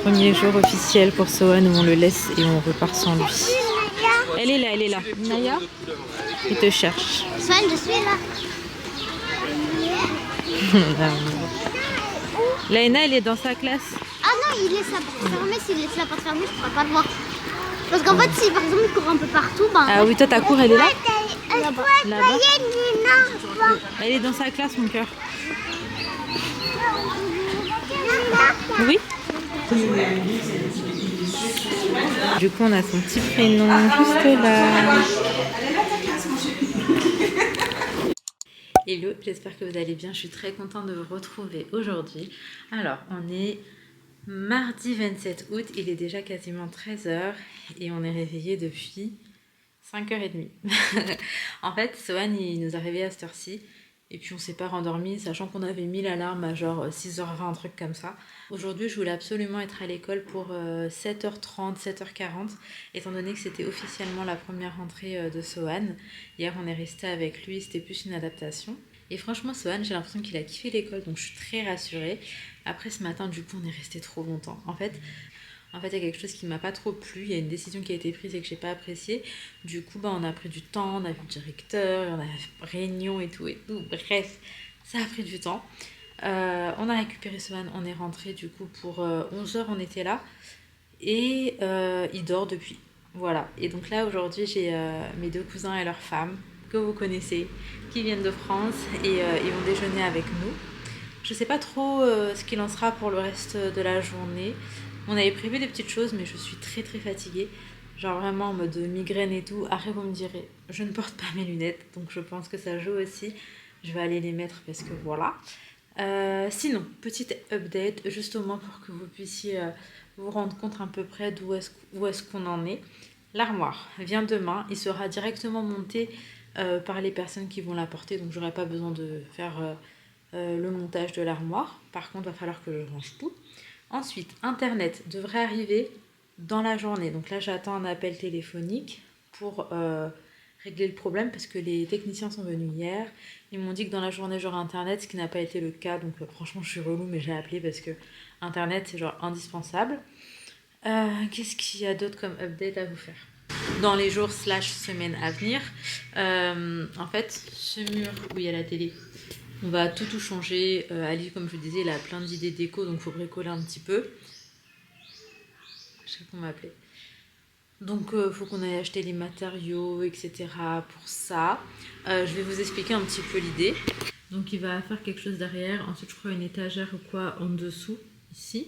Premier jour officiel pour Sohan où on le laisse et on repart sans lui. Elle est là, elle est là. Naya, il te cherche. Sohan, je suis là. Laina, elle est dans sa classe. Ah non, il laisse la porte fermée. S'il laisse la porte fermée, je ne pourrais pas le voir. Parce qu'en fait, si par exemple il court un peu partout, ben. Ah oui, toi ta cour, elle est là. Là-bas. Là-bas. Elle est dans sa classe, mon cœur. Oui. Du coup, on a son petit prénom juste là. Hello, j'espère que vous allez bien. Je suis très contente de vous retrouver aujourd'hui. Alors, on est mardi 27 août. Il est déjà quasiment 13h et on est réveillé depuis 5h30. En fait, Sohan, il nous a réveillés à cette heure-ci. Et puis on s'est pas rendormi, sachant qu'on avait mis l'alarme à genre 6h20, un truc comme ça. Aujourd'hui, je voulais absolument être à l'école pour 7h30, 7h40, étant donné que c'était officiellement la première rentrée de Sohan. Hier, on est resté avec lui, c'était plus une adaptation. Et franchement, Sohan, j'ai l'impression qu'il a kiffé l'école, donc je suis très rassurée. Après, ce matin, du coup, on est resté trop longtemps. En fait, il y a quelque chose qui ne m'a pas trop plu. Il y a une décision qui a été prise et que je n'ai pas appréciée. Du coup, on a pris du temps, on a vu le directeur, on a réunion et tout. Bref, ça a pris du temps. On a récupéré Sohan, on est rentré du coup pour 11h, on était là. Et il dort depuis. Voilà. Et donc là, aujourd'hui, j'ai mes deux cousins et leurs femmes, que vous connaissez, qui viennent de France et ils vont déjeuner avec nous. Je ne sais pas trop ce qu'il en sera pour le reste de la journée. On avait prévu des petites choses, mais je suis très très fatiguée. Genre vraiment en mode migraine et tout. Après, vous me direz, je ne porte pas mes lunettes, donc je pense que ça joue aussi. Je vais aller les mettre parce que voilà. Sinon, petite update, juste au moins pour que vous puissiez vous rendre compte à peu près d'où est-ce qu'on en est. L'armoire vient demain. Il sera directement monté par les personnes qui vont la porter, donc j'aurai pas besoin de faire le montage de l'armoire. Par contre, il va falloir que je range tout. Ensuite, Internet devrait arriver dans la journée. Donc là, j'attends un appel téléphonique pour régler le problème parce que les techniciens sont venus hier. Ils m'ont dit que dans la journée, j'aurai Internet, ce qui n'a pas été le cas. Donc franchement, je suis relou, mais j'ai appelé parce que Internet, c'est genre indispensable. Qu'est-ce qu'il y a d'autre comme update à vous faire ? Dans les jours / semaines à venir, en fait, ce mur où il y a la télé, on va tout changer. Ali, comme je vous disais, il a plein d'idées déco, donc il faut bricoler un petit peu. Je sais qu'on m'appelait. Donc il faut qu'on aille acheter les matériaux, etc. pour ça. Je vais vous expliquer un petit peu l'idée. Donc il va faire quelque chose derrière. Ensuite, je crois une étagère ou quoi en dessous, ici.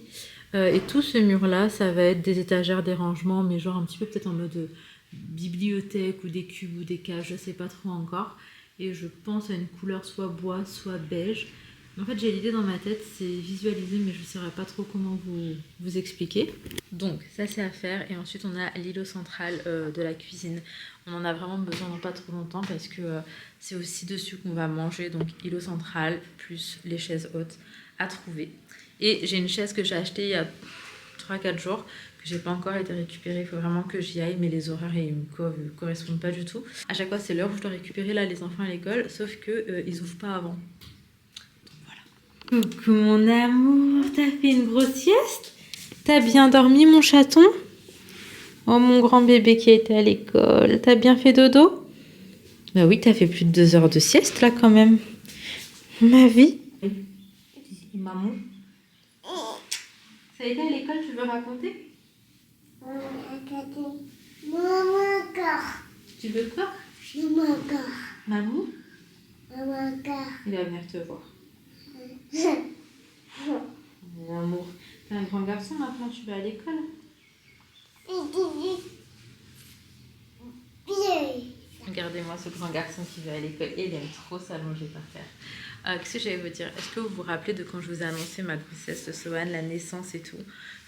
Et tout ce mur-là, ça va être des étagères, des rangements, mais genre un petit peu peut-être en mode bibliothèque ou des cubes ou des cages, je sais pas trop encore. Et je pense à une couleur soit bois, soit beige. En fait, j'ai l'idée dans ma tête, c'est visualiser, mais je ne saurais pas trop comment vous expliquer. Donc, ça c'est à faire. Et ensuite, on a l'îlot central de la cuisine. On en a vraiment besoin dans pas trop longtemps parce que c'est aussi dessus qu'on va manger. Donc, îlot central plus les chaises hautes à trouver. Et j'ai une chaise que j'ai achetée il y a 3-4 jours, que j'ai pas encore été récupérée. Il faut vraiment que j'y aille, mais les horaires ils me correspondent pas du tout. À chaque fois, c'est l'heure où je dois récupérer là les enfants à l'école, sauf que ils ouvrent pas avant. Coucou mon amour, t'as fait une grosse sieste? T'as bien dormi mon chaton? Oh mon grand bébé qui a été à l'école, t'as bien fait dodo? Bah oui, t'as fait plus de 2 heures de sieste là quand même. Ma vie. Maman. Ça a été à l'école, tu veux raconter? Tu veux quoi? Maman. Il va venir te voir. Mon amour, t'es un grand garçon maintenant, tu vas à l'école. Regardez-moi ce grand garçon qui va à l'école et il aime trop s'allonger par terre. Qu'est-ce que j'allais vous dire? Est-ce que vous vous rappelez de quand je vous ai annoncé ma grossesse de Sohan, la naissance et tout?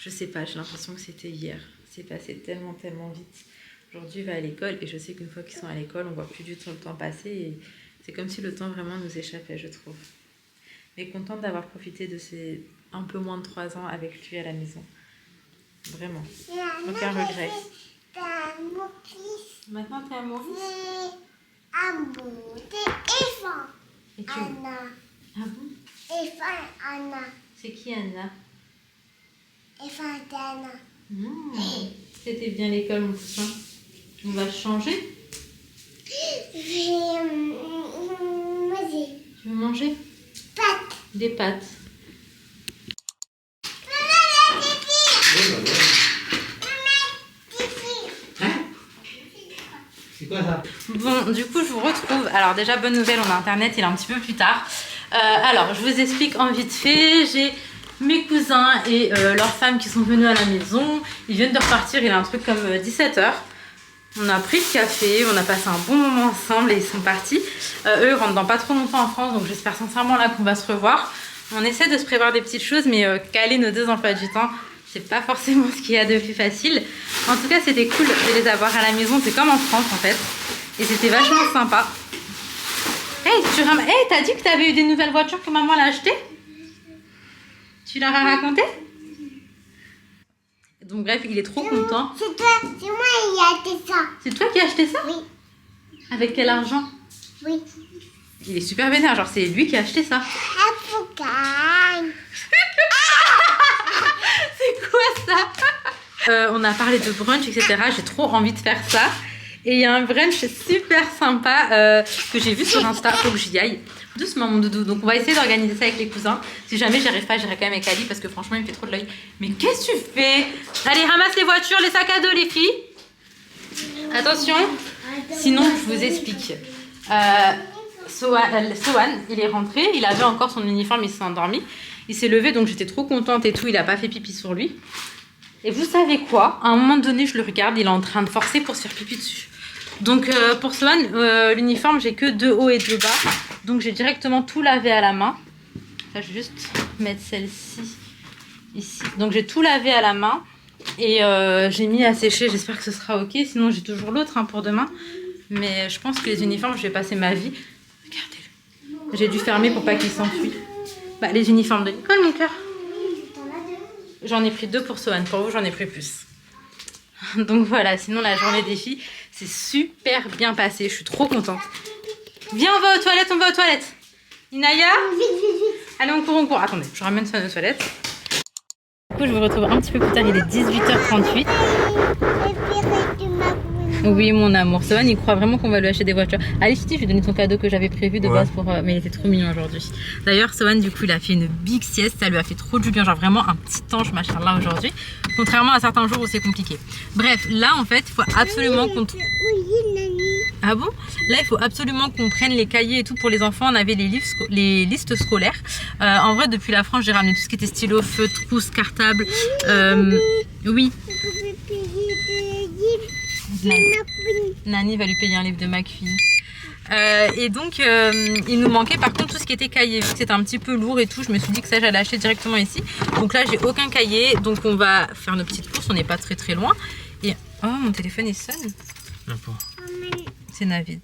Je sais pas, j'ai l'impression que c'était hier. C'est passé tellement vite. Aujourd'hui, il va à l'école et je sais qu'une fois qu'ils sont à l'école, on voit plus du tout le temps passer et c'est comme si le temps vraiment nous échappait, je trouve. Mais contente d'avoir profité de ces un peu moins de 3 ans avec lui à la maison. Vraiment. Aucun regret. Maintenant, t'es à Maurice? Et tu... Anna. Ah bon? Anna. C'est qui Anna? Et Fontaine. C'était bien l'école, mon poussin. On va changer. Vas-y. Tu veux manger Pâte. des pâtes? C'est quoi ça? Bon, du coup, je vous retrouve. Alors déjà, bonne nouvelle, on a internet, il est un petit peu plus tard. Alors, je vous explique en vite fait. J'ai mes cousins et leurs femmes qui sont venus à la maison. Ils viennent de repartir, il est un truc comme 17h. On a pris le café, on a passé un bon moment ensemble et ils sont partis. Eux rentrent dans pas trop longtemps en France, donc j'espère sincèrement là qu'on va se revoir. On essaie de se prévoir des petites choses, mais caler nos deux emplois du temps, c'est pas forcément ce qu'il y a de plus facile. En tout cas, c'était cool de les avoir à la maison, c'est comme en France en fait. Et c'était vachement sympa. Hey, t'as dit que t'avais eu des nouvelles voitures que maman l'a achetées? Tu leur as raconté? Donc bref, il est trop content. C'est toi, c'est moi qui ai acheté ça. C'est toi qui as acheté ça? Oui. Avec quel argent? Oui. Il est super vénère, genre c'est lui qui a acheté ça. Avocat. C'est quoi ça? On a parlé de brunch, etc. J'ai trop envie de faire ça. Et il y a un brunch super sympa que j'ai vu sur Insta. Faut que j'y aille. Doucement mon doudou. Donc on va essayer d'organiser ça avec les cousins. Si jamais j'y arrive pas, j'irai quand même avec Ali parce que franchement il me fait trop de l'œil. Mais qu'est-ce que tu fais? Allez, ramasse les voitures, les sacs à dos les filles. Attention. Sinon je vous explique. Sohan, il est rentré. Il avait encore son uniforme, il s'est endormi. Il s'est levé donc j'étais trop contente et tout. Il a pas fait pipi sur lui. Et vous savez quoi? À un moment donné je le regarde, il est en train de forcer pour se faire pipi dessus. Donc pour Sohan, l'uniforme, j'ai que 2 hauts et 2 bas. Donc j'ai directement tout lavé à la main. Là, je vais juste mettre celle-ci ici. Donc j'ai tout lavé à la main. Et j'ai mis à sécher, j'espère que ce sera ok. Sinon j'ai toujours l'autre hein, pour demain. Mais je pense que les uniformes, je vais passer ma vie. Regardez-le. J'ai dû fermer pour pas qu'il s'enfuit. Bah, les uniformes de Nicole, mon cœur. J'en ai pris 2 pour Sohan. Pour vous, j'en ai pris plus. Donc voilà, sinon la journée des filles, c'est super bien passé. Je suis trop contente. Viens, on va aux toilettes, on va aux toilettes. Inaya? Allez, on court. Attendez, je ramène ça aux toilettes. Du coup, je vous retrouve un petit peu plus tard. Il est 18h38. Oui, mon amour. Sohan, il croit vraiment qu'on va lui acheter des voitures. Allez, Titi, je vais donner ton cadeau que j'avais prévu de base pour... mais il était trop mignon aujourd'hui. D'ailleurs, Sohan, du coup, il a fait une big sieste. Ça lui a fait trop du bien. Genre vraiment un petit ange, machallah, aujourd'hui. Contrairement à certains jours où c'est compliqué. Bref, là, en fait, il faut absolument qu'on... Ah bon? Là, il faut absolument qu'on prenne les cahiers et tout pour les enfants. On avait les listes scolaires. En vrai, depuis la France, j'ai ramené tout ce qui était stylo, feutre, trousse, cartable. Oui. Nani va lui payer un livre de McQueen. Et donc il nous manquait par contre tout ce qui était cahier. Vu que c'était un petit peu lourd et tout, je me suis dit que ça j'allais acheter directement ici. Donc là j'ai aucun cahier, donc on va faire nos petites courses, on n'est pas très loin. Et oh, mon téléphone il sonne. C'est Navid.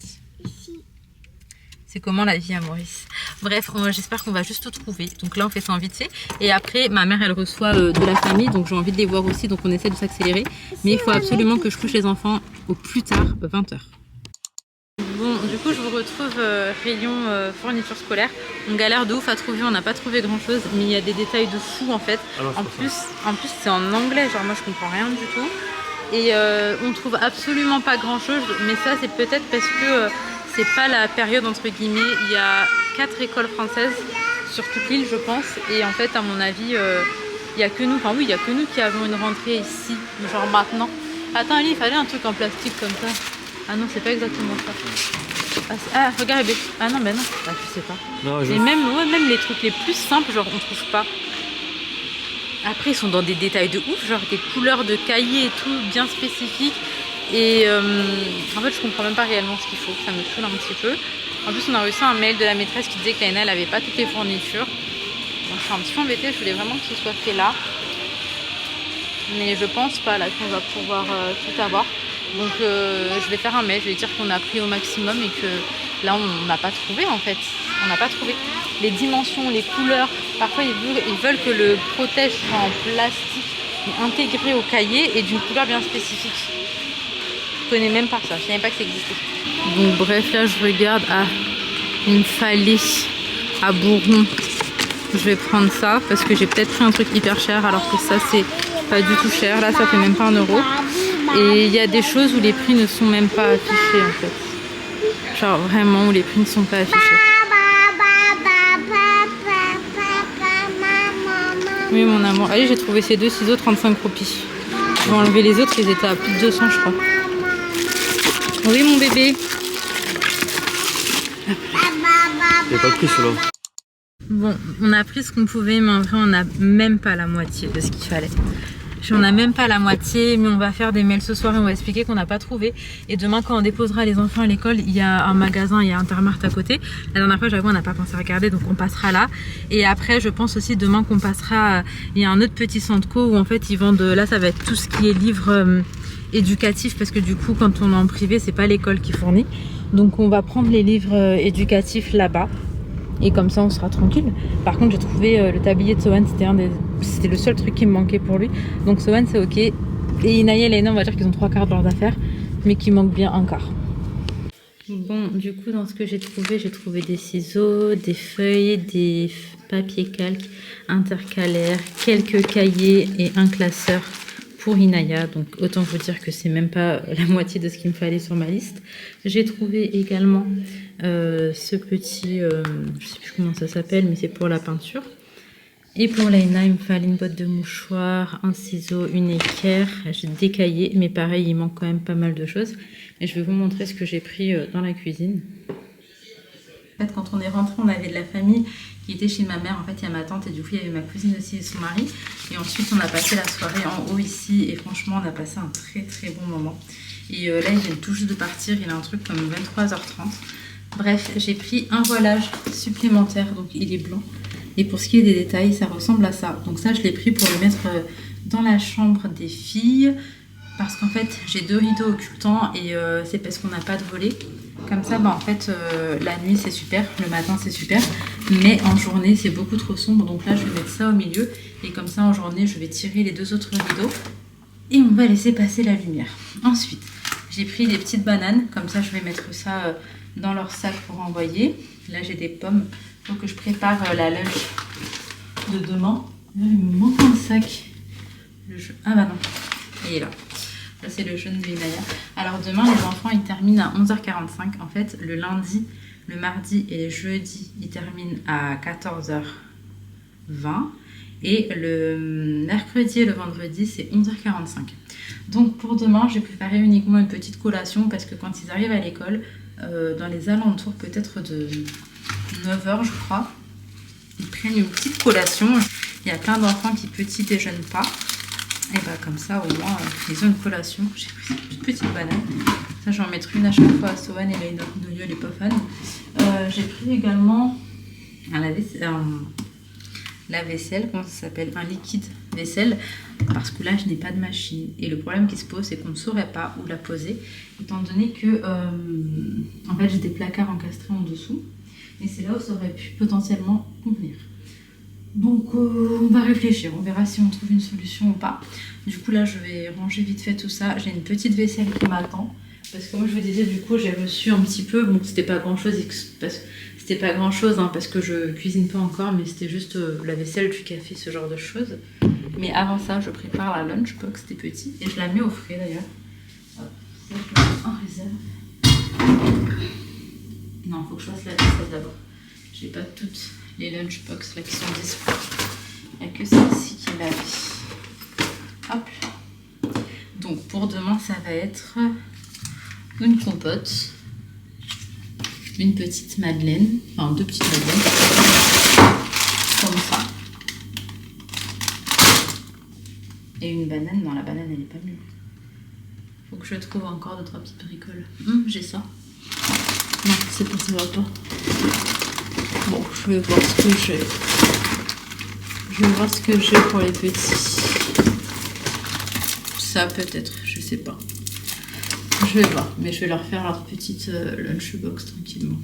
C'est comment la vie à Maurice. Bref, j'espère qu'on va juste tout trouver. Donc là on fait ça en vite fait. Et après ma mère elle reçoit de la famille, donc j'ai envie de les voir aussi, donc on essaie de s'accélérer. Mais il faut absolument que je couche les enfants au plus tard 20h. Bon, du coup je vous retrouve rayon fourniture scolaire. On galère de ouf à trouver, on n'a pas trouvé grand chose, mais il y a des détails de fou en fait. Alors, en plus c'est en anglais, genre moi je comprends rien du tout. Et on trouve absolument pas grand chose, mais ça c'est peut-être parce que c'est pas la période entre guillemets. Il y a 4 écoles françaises sur toute l'île je pense, et en fait à mon avis il y a que nous, enfin oui il y a que nous qui avons une rentrée ici, genre maintenant. Attends Ali, il fallait un truc en plastique comme ça. Ah non, c'est pas exactement ça. Ah regarde, ah non, ben non, ah, je sais pas. Non, mais même les trucs les plus simples, genre on trouve pas. Après, ils sont dans des détails de ouf, genre des couleurs de cahiers et tout, bien spécifiques. Et en fait, je comprends même pas réellement ce qu'il faut, ça me saoule un petit peu. En plus, on a reçu un mail de la maîtresse qui disait que l'ANA, elle avait pas toutes les fournitures. Donc, je suis un petit peu embêtée, je voulais vraiment que ce soit fait là. Mais je pense pas là qu'on va pouvoir tout avoir. Donc je vais faire un mail, je vais dire qu'on a pris au maximum et que là on n'a pas trouvé en fait. On n'a pas trouvé les dimensions, les couleurs. Parfois ils veulent que le protège soit en plastique intégré au cahier et d'une couleur bien spécifique. Je connais même pas ça, je savais pas que ça existait. Donc bref, là je regarde, il me fallait à Bourron. Je vais prendre ça parce que j'ai peut-être pris un truc hyper cher alors que ça c'est pas du tout cher. Là, ça fait même pas 1 euro. Et il y a des choses où les prix ne sont même pas affichés en fait. Genre vraiment où les prix ne sont pas affichés. Oui mon amour. Allez, j'ai trouvé ces 2 ciseaux 35 roupies. Je vais enlever les autres, ils étaient à plus de 200 je crois. Oui mon bébé. J'ai pas pris celui-là. Bon, on a pris ce qu'on pouvait, mais en vrai, on n'a même pas la moitié de ce qu'il fallait. On n'a même pas la moitié, mais on va faire des mails ce soir et on va expliquer qu'on n'a pas trouvé. Et demain, quand on déposera les enfants à l'école, il y a un magasin, il y a Intermart à côté. La dernière fois, j'avoue, on n'a pas pensé à regarder, donc on passera là. Et après, je pense aussi demain qu'on passera, il y a un autre petit centre co où en fait, ils vendent, là, ça va être tout ce qui est livres éducatifs, parce que du coup, quand on est en privé, c'est pas l'école qui fournit. Donc on va prendre les livres éducatifs là-bas. Et comme ça on sera tranquille. Par contre j'ai trouvé le tablier de Sohan, c'était le seul truc qui me manquait pour lui. Donc Sohan c'est ok. Et Inaya et Léna on va dire qu'ils ont 3/4 de leurs affaires, mais qu'il manque bien un quart. Bon, du coup dans ce que j'ai trouvé des ciseaux, des feuilles, des papiers calques intercalaires, quelques cahiers et un classeur pour Inaya. Donc autant vous dire que c'est même pas la moitié de ce qu'il me fallait sur ma liste. J'ai trouvé également ce petit, je sais plus comment ça s'appelle, mais c'est pour la peinture. Et pour Léna, il me fallait une boîte de mouchoirs, un ciseau, une équerre. J'ai décaillé, mais pareil, il manque quand même pas mal de choses. Et je vais vous montrer ce que j'ai pris dans la cuisine. En fait, quand on est rentré, on avait de la famille qui était chez ma mère. En fait, il y a ma tante et du coup, il y avait ma cousine aussi et son mari. Et ensuite, on a passé la soirée en haut ici. Et franchement, on a passé un très très bon moment. Et là, il vient tout juste de partir. Il a un truc comme 23h30. Bref, j'ai pris un voilage supplémentaire. Donc, il est blanc. Et pour ce qui est des détails, ça ressemble à ça. Donc ça, je l'ai pris pour le mettre dans la chambre des filles. Parce qu'en fait, j'ai 2 rideaux occultants et c'est parce qu'on n'a pas de volet. Comme ça, bah, en fait, la nuit, c'est super. Le matin, c'est super. Mais en journée, c'est beaucoup trop sombre. Donc là, je vais mettre ça au milieu. Et comme ça, en journée, je vais tirer les 2 autres rideaux. Et on va laisser passer la lumière. Ensuite, j'ai pris des petites bananes. Comme ça, je vais mettre ça dans leur sac pour envoyer. Là, j'ai des pommes. Il faut que je prépare la lunch de demain. Là, il me manque un sac. Ah bah non, il est là. Ça, c'est le jaune de Inaya. Alors demain, les enfants, ils terminent à 11h45. En fait, le lundi, le mardi et le jeudi, ils terminent à 14h20. Et le mercredi et le vendredi, c'est 11h45. Donc pour demain, j'ai préparé uniquement une petite collation parce que quand ils arrivent à l'école, dans les alentours peut-être de 9h, je crois, ils prennent une petite collation. Il y a plein d'enfants qui petit déjeunent pas. Et bah comme ça au moins ils ont une collation. J'ai pris une petite banane. Ça je vais en mettre une à chaque fois à Sohan et Léna. Noyo elle est pas fan. J'ai pris également un lave-vaisselle, comment ça s'appelle, un liquide vaisselle. Parce que là je n'ai pas de machine. Et le problème qui se pose c'est qu'on ne saurait pas où la poser. Étant donné que en fait j'ai des placards encastrés en dessous. Et c'est là où ça aurait pu potentiellement convenir. Donc on va réfléchir, on verra si on trouve une solution ou pas. Du coup là je vais ranger vite fait tout ça. J'ai une petite vaisselle qui m'attend. Parce que comme je vous disais du coup j'ai reçu un petit peu. Bon c'était pas grand chose hein, parce que je cuisine pas encore. Mais c'était juste la vaisselle, du café, ce genre de choses. Mais avant ça je prépare la lunchbox des petits. Et je la mets au frais d'ailleurs. Hop, ça je le mets en réserve. Non, il faut que je fasse la vaisselle d'abord. J'ai pas toutes les lunchbox là qui sont dispo. Il n'y a que celle-ci qui est lavée. Hop. Donc pour demain, ça va être une compote, une petite madeleine, enfin 2 petites madeleines, comme ça. Et une banane. Non, la banane elle est pas mûre. Faut que je trouve encore 2-3 petites bricoles. J'ai ça. Non, c'est pas, ça va pas. Bon, je vais voir ce que j'ai. Je vais voir ce que j'ai pour les petits. Ça peut-être, je sais pas. Je vais voir, mais je vais leur faire leur petite lunchbox tranquillement.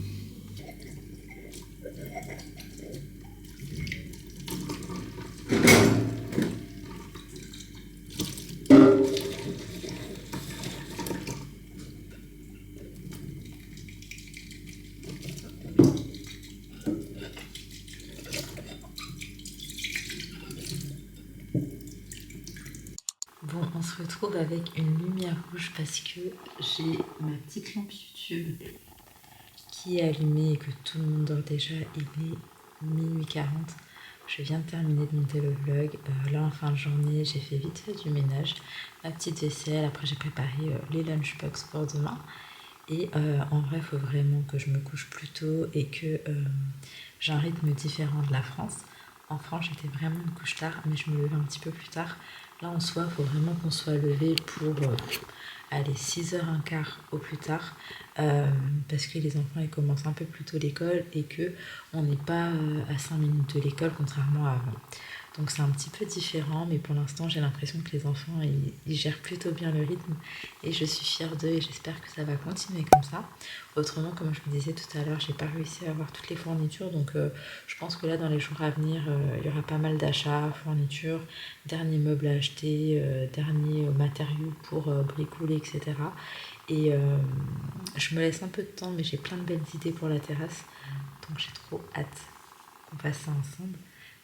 on se retrouve avec une lumière rouge parce que j'ai ma petite lampe YouTube qui est allumée et que tout le monde dort déjà. Il est minuit 40. Je viens de terminer de monter le vlog. Là, en fin de journée, j'ai fait vite fait du ménage, ma petite vaisselle. Après, j'ai préparé les lunchbox pour demain. Et en vrai, il faut vraiment que je me couche plus tôt et que j'ai un rythme différent de la France. En France, j'étais vraiment une couche tard, mais je me levais un petit peu plus tard. Là, en soi, il faut vraiment qu'on soit levé pour aller 6h15 au plus tard. Parce que les enfants, ils commencent un peu plus tôt l'école et qu'on n'est pas à 5 minutes de l'école, contrairement à avant. Donc c'est un petit peu différent, mais pour l'instant j'ai l'impression que les enfants ils gèrent plutôt bien le rythme et je suis fière d'eux et j'espère que ça va continuer comme ça. Autrement, comme je me disais tout à l'heure, j'ai pas réussi à avoir toutes les fournitures, donc je pense que là dans les jours à venir il y aura pas mal d'achats, fournitures, derniers meubles à acheter, derniers matériaux pour bricoler, etc. Et je me laisse un peu de temps, mais j'ai plein de belles idées pour la terrasse, donc j'ai trop hâte qu'on fasse ça ensemble.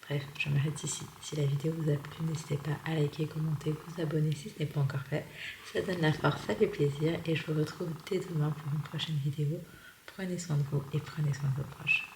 Bref, je m'arrête ici. Si la vidéo vous a plu, n'hésitez pas à liker, commenter, vous abonner si ce n'est pas encore fait. Ça donne la force, ça fait plaisir et je vous retrouve dès demain pour une prochaine vidéo. Prenez soin de vous et prenez soin de vos proches.